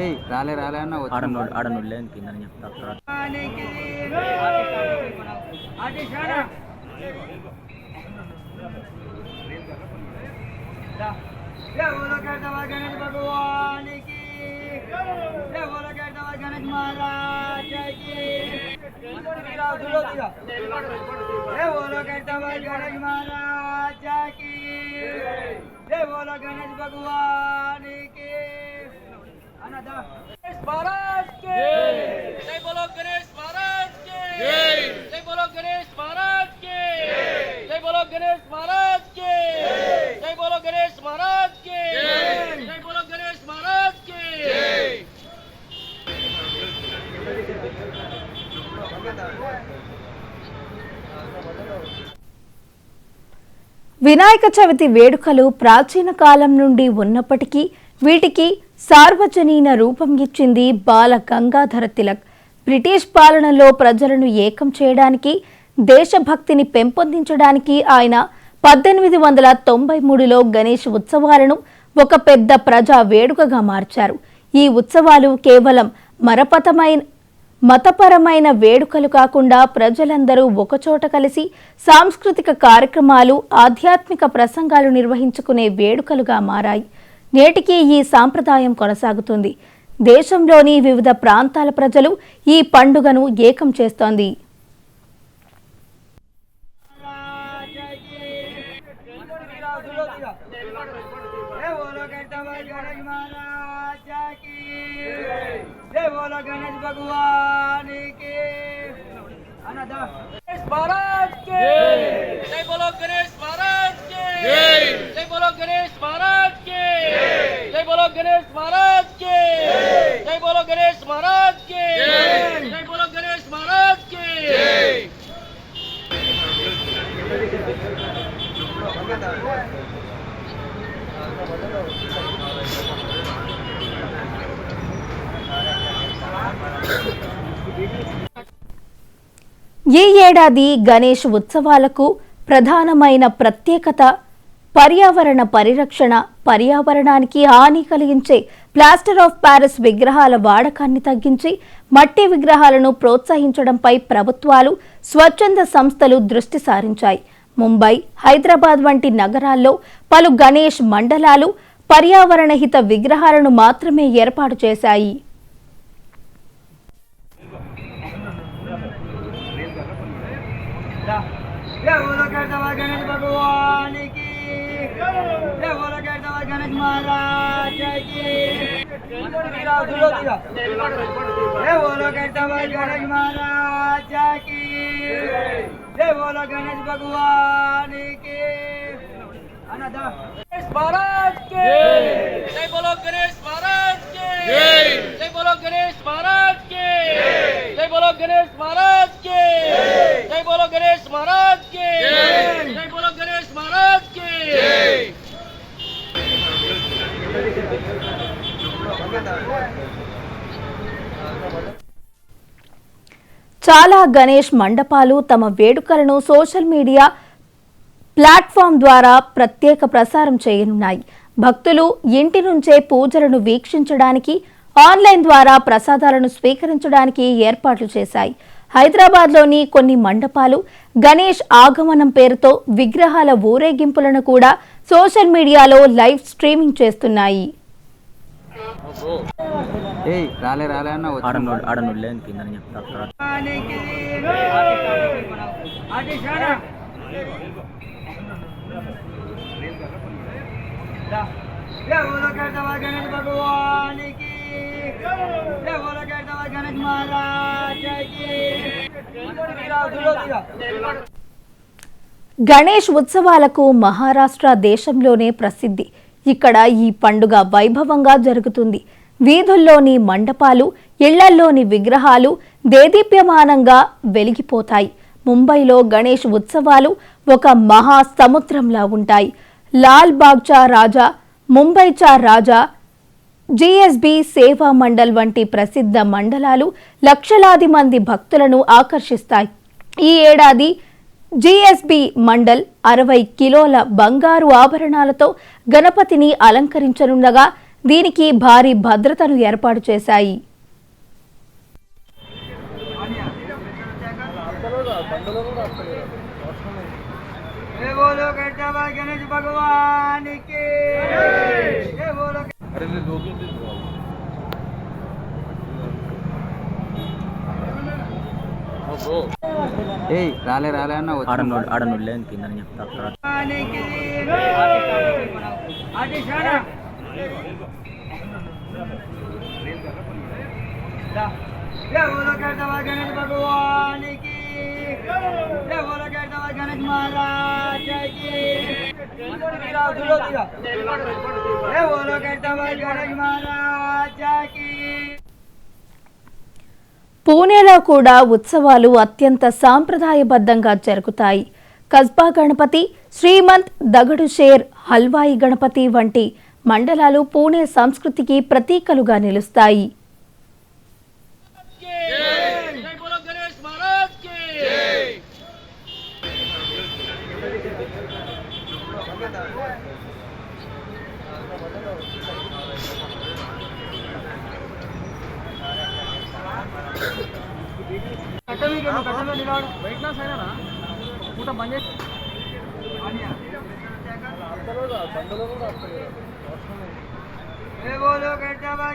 ఏయ్ రాలే రాలే అన్న ఆడనోడు లేదు కిందని చెప్తా गणेश भगवान की गणेश महाराज की गणेश महाराज की गणेश भगवान की गणेश महाराज के जय बोलो गणेश महाराज के जय बोलो गणेश महाराज के जय बोलो गणेश महाराज के जय बोलो गणेश महाराज के जय बोलो गणेश महाराज के వినాయక చవితి వేడుకలు ప్రాచీన కాలం నుండి ఉన్నప్పటికీ వీటికి సార్వజనీన రూపం ఇచ్చింది బాల గంగాధర తిలక్. బ్రిటిష్ పాలనలో ప్రజలను ఏకం చేయడానికి, దేశభక్తిని పెంపొందించడానికి ఆయన 1893లో గణేష్ ఉత్సవాలను ఒక పెద్ద ప్రజా వేడుకగా మార్చారు. ఈ ఉత్సవాలు కేవలం మతపరమైన వేడుకలు కాకుండా ప్రజలందరూ ఒకచోట కలిసి సాంస్కృతిక కార్యక్రమాలు, ఆధ్యాత్మిక ప్రసంగాలు నిర్వహించుకునే వేడుకలుగా మారాయి. నేటికి ఈ సాంప్రదాయం కొనసాగుతుంది. దేశంలోని వివిధ ప్రాంతాల ప్రజలు ఈ పండుగను ఏకం చేస్తోంది. गणेश भगवान के गणेश महाराज के जय बोलो गणेश महाराज के जय बोलो गणेश महाराज के जय बोलो गणेश महाराज के जय बोलो गणेश महाराज के जय बोलो गणेश महाराज के ఈ ఏడాది గణేష్ ఉత్సవాలకు ప్రధానమైన ప్రత్యేకత పర్యావరణ పరిరక్షణ. పర్యావరణానికి హాని కలిగించే ప్లాస్టర్ ఆఫ్ ప్యారిస్ విగ్రహాల వాడకాన్ని తగ్గించి మట్టి విగ్రహాలను ప్రోత్సహించడంపై ప్రభుత్వాలు, స్వచ్ఛంద సంస్థలు దృష్టి సారించాయి. ముంబై, హైదరాబాద్ వంటి నగరాల్లో పలు గణేష్ మండలాలు పర్యావరణహిత విగ్రహాలను మాత్రమే ఏర్పాటు చేశాయి. गणेश भगवान की गणेश महाराज की गणेश महाराज की गणेश भगवान की गणेश महाराज के जय बोलो गणेश महाराज के जय बोलो गणेश महाराज के जय बोलो गणेश महाराज के जय बोलो गणेश महाराज के जय बोलो गणेश महाराज के చాలా గణేష్ మండపాలు తమ వేడుకలను సోషల్ మీడియా ప్లాట్ఫామ్ ద్వారా ప్రత్యేక ప్రసారం చేయనున్నాయి. భక్తులు ఇంటి నుంచే పూజలను వీక్షించడానికి, ఆన్లైన్ ద్వారా ప్రసాదాలను స్వీకరించడానికి ఏర్పాట్లు చేశాయి. హైదరాబాద్లోని కొన్ని మండపాలు గణేష్ ఆగమనం పేరుతో విగ్రహాల ఊరేగింపులను కూడా సోషల్ మీడియాలో లైవ్ స్ట్రీమింగ్ చేస్తున్నాయి. ఆడనోడు లేదు కిందని చెప్తా गणेश भगवान की गणेश महाराज की గణేష్ ఉత్సవాలకు మహారాష్ట్ర దేశంలోనే ప్రసిద్ధి. ఇక్కడ ఈ పండుగ వైభవంగా జరుగుతుంది. వీధుల్లోని మండపాలు, ఇళ్లల్లోని విగ్రహాలు దేదీప్యమానంగా వెలిగిపోతాయి. ముంబైలో గణేష్ ఉత్సవాలు ఒక మహా సముద్రంలా ఉంటాయి. లాల్ బాగ్చా రాజా, ముంబైచా రాజా, జీఎస్బీ సేవా మండల్ వంటి ప్రసిద్ధ మండలాలు లక్షలాది మంది భక్తులను ఆకర్షిస్తాయి. ఈ ఏడాది జీఎస్బీ మండల్ 60 కిలోల బంగారు ఆభరణాలతో గణపతిని అలంకరించనుండగా దీనికి భారీ భద్రతను ఏర్పాటు చేశాయి. गणेश भगवान की రాలే అన్న ఆడనులే కింద చెప్తా गणेश भगवान की गणेश महाराज की गणेश महाराज की పూణేలో కూడా ఉత్సవాలు అత్యంత సాంప్రదాయబద్ధంగా జరుగుతాయి. కస్బా గణపతి, శ్రీమంత్, దగడు షేర్, హల్వాయి గణపతి వంటి మండలాలు పూణే సంస్కృతికి ప్రతీకలుగా నిలుస్తాయి.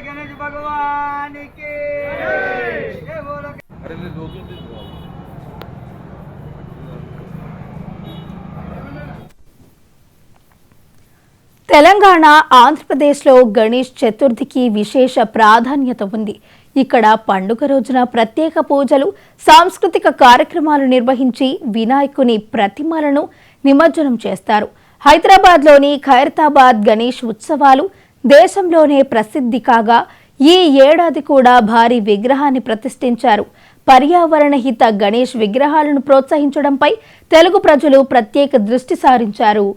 गणेश भगवान की తెలంగాణ, ఆంధ్రప్రదేశ్లో గణేష్ చతుర్థికి విశేష ప్రాధాన్యత ఉంది. ఇక్కడ పండుగ రోజున ప్రత్యేక పూజలు, సాంస్కృతిక కార్యక్రమాలు నిర్వహించి వినాయకుని ప్రతిమలను నిమజ్జనం చేస్తారు. హైదరాబాద్లోని ఖైరతాబాద్ గణేష్ ఉత్సవాలు దేశంలోనే ప్రసిద్ధి కాగా ఈ ఏడాది కూడా భారీ విగ్రహాన్ని ప్రతిష్ఠించారు. పర్యావరణ హిత గణేష్ విగ్రహాలను ప్రోత్సహించడంపై తెలుగు ప్రజలు ప్రత్యేక దృష్టి సారించారు.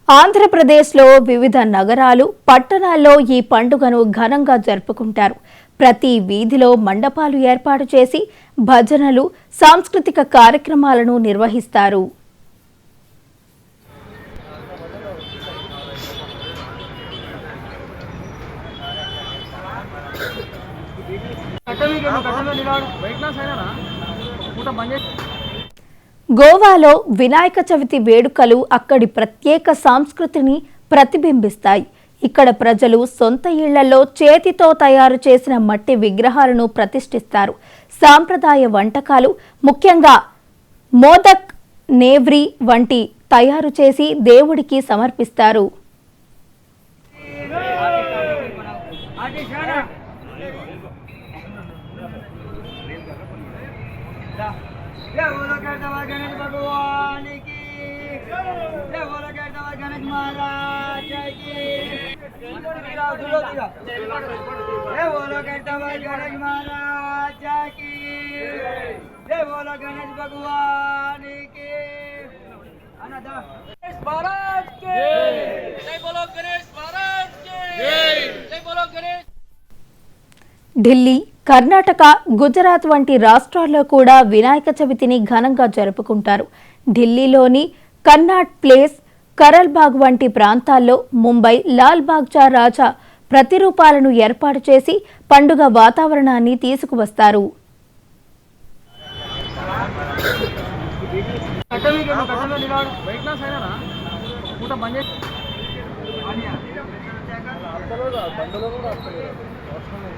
ఆంధ్రప్రదేశ్లో వివిధ నగరాలు, పట్టణాల్లో ఈ పండుగను ఘనంగా జరుపుకుంటారు. ప్రతి వీధిలో మండపాలు ఏర్పాటు చేసి భజనలు, సాంస్కృతిక కార్యక్రమాలను నిర్వహిస్తారు. గోవాలో వినాయక చవితి వేడుకలు అక్కడి ప్రత్యేక సంస్కృతిని ప్రతిబింబిస్తాయి. ఇక్కడ ప్రజలు సొంత ఇళ్లలో చేతితో తయారు చేసిన మట్టి విగ్రహాలను ప్రతిష్ఠిస్తారు. సాంప్రదాయ వంటకాలు, ముఖ్యంగా మోదక్, నేవ్రి వంటి తయారు చేసి దేవుడికి సమర్పిస్తారు. गणेश भगवान की गणेश महाराज की गणेश महाराज की गणेश भगवान की गणेश महाराज के जय बोलो गणेश महाराज के जय बोलो गणेश. ఢిల్లీ, కర్ణాటక, గుజరాత్ వంటి రాష్ట్రాల్లో కూడా వినాయక చవితిని ఘనంగా జరుపుకుంటారు. ఢిల్లీలోని కన్నాట్ ప్లేస్, కరల్బాగ్ వంటి ప్రాంతాల్లో, ముంబై లాల్ బాగ్చా రాజా ప్రతిరూపాలను ఏర్పాటు చేసి పండుగ వాతావరణాన్ని తీసుకువస్తారు.